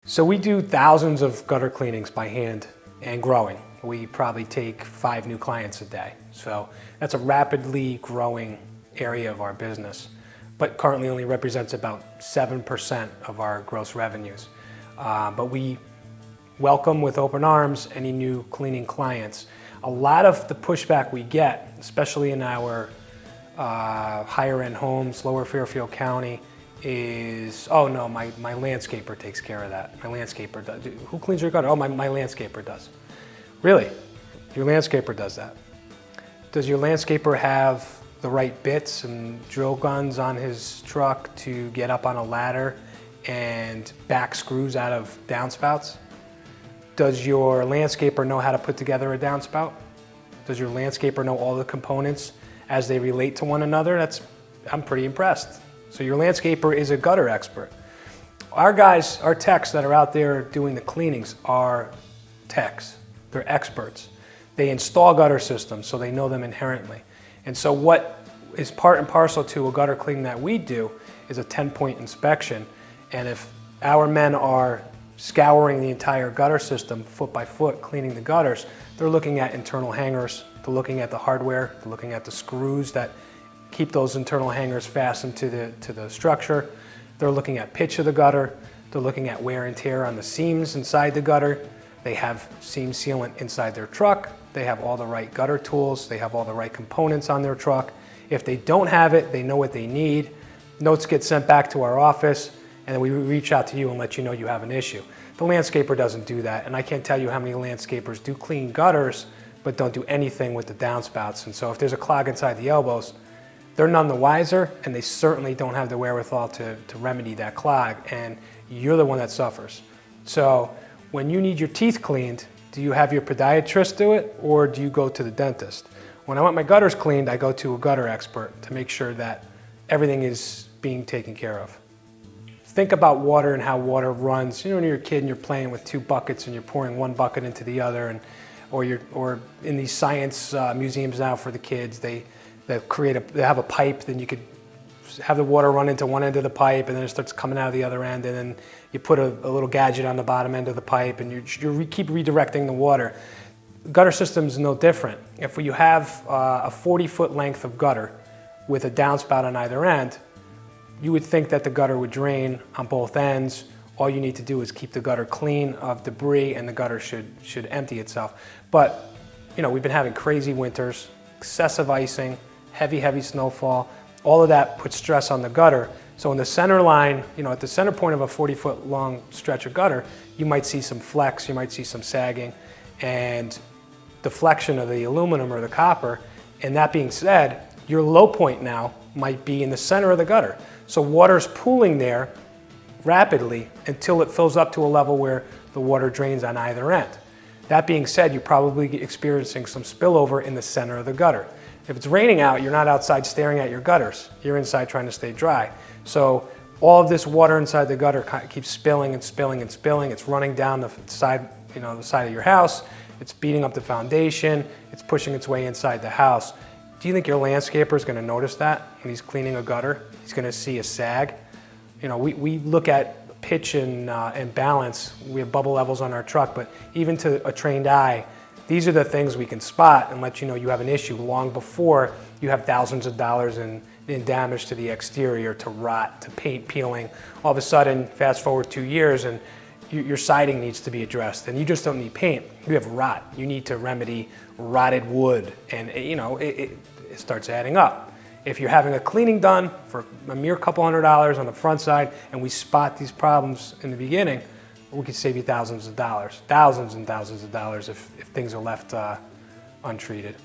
So we do thousands of gutter cleanings by hand and growing. We probably take 5 new clients a day. So that's a rapidly growing area of our business, but currently only represents about 7% of our gross revenues. But we welcome with open arms any new cleaning clients. A lot of the pushback we get, especially in our higher end homes, lower Fairfield County, is, oh no, my landscaper takes care of that. My landscaper does. Who cleans your gutter? Oh, my landscaper does. Really? Your landscaper does that? Does your landscaper have the right bits and drill guns on his truck to get up on a ladder and back screws out of downspouts? Does your landscaper know how to put together a downspout? Does your landscaper know all the components as they relate to one another? I'm pretty impressed. So your landscaper is a gutter expert. Our guys, our techs that are out there doing the cleanings are techs. They're experts. They install gutter systems, so they know them inherently. And so what is part and parcel to a gutter cleaning that we do is a 10-point inspection. And if our men are scouring the entire gutter system foot by foot, cleaning the gutters, they're looking at internal hangers, they're looking at the hardware, they're looking at the screws that keep those internal hangers fastened to the structure. They're looking at pitch of the gutter. They're looking at wear and tear on the seams inside the gutter. They have seam sealant inside their truck. They have all the right gutter tools. They have all the right components on their truck. If they don't have it, they know what they need. Notes get sent back to our office, and then we reach out to you and let you know you have an issue. The landscaper doesn't do that, and I can't tell you how many landscapers do clean gutters but don't do anything with the downspouts. And so if there's a clog inside the elbows, they're none the wiser, and they certainly don't have the wherewithal to remedy that clog, and you're the one that suffers. So when you need your teeth cleaned, do you have your podiatrist do it, or do you go to the dentist? When I want my gutters cleaned, I go to a gutter expert to make sure that everything is being taken care of. Think about water and how water runs. You know, when you're a kid and you're playing with 2 buckets and you're pouring 1 bucket into the other, or in these science museums now for the kids, they have a pipe, then you could have the water run into one end of the pipe, and then it starts coming out of the other end, and then you put a little gadget on the bottom end of the pipe, and you keep redirecting the water. Gutter system is no different. If you have a 40-foot length of gutter with a downspout on either end, you would think that the gutter would drain on both ends. All you need to do is keep the gutter clean of debris, and the gutter should empty itself. But you know, we've been having crazy winters, excessive icing, heavy snowfall. All of that puts stress on the gutter. So in the center line, you know, at the center point of a 40-foot long stretch of gutter, you might see some flex, you might see some sagging and deflection of the aluminum or the copper. And that being said, your low point now might be in the center of the gutter. So water's pooling there rapidly until it fills up to a level where the water drains on either end. That being said, you're probably experiencing some spillover in the center of the gutter. If it's raining out, you're not outside staring at your gutters. You're inside trying to stay dry. So all of this water inside the gutter keeps spilling and spilling and spilling. It's running down the side, you know, the side of your house. It's beating up the foundation. It's pushing its way inside the house. Do you think your landscaper is going to notice that when he's cleaning a gutter? He's going to see a sag. You know, we look at pitch and balance. We have bubble levels on our truck, but even to a trained eye, these are the things we can spot and let you know you have an issue long before you have thousands of dollars in damage to the exterior, to rot, to paint peeling. All of a sudden, fast forward 2 years, and your siding needs to be addressed, and you just don't need paint. You have rot. You need to remedy rotted wood, and you know, it starts adding up. If you're having a cleaning done for a mere couple $100 on the front side, and we spot these problems in the beginning, we could save you thousands of dollars, thousands and thousands of dollars if things are left untreated.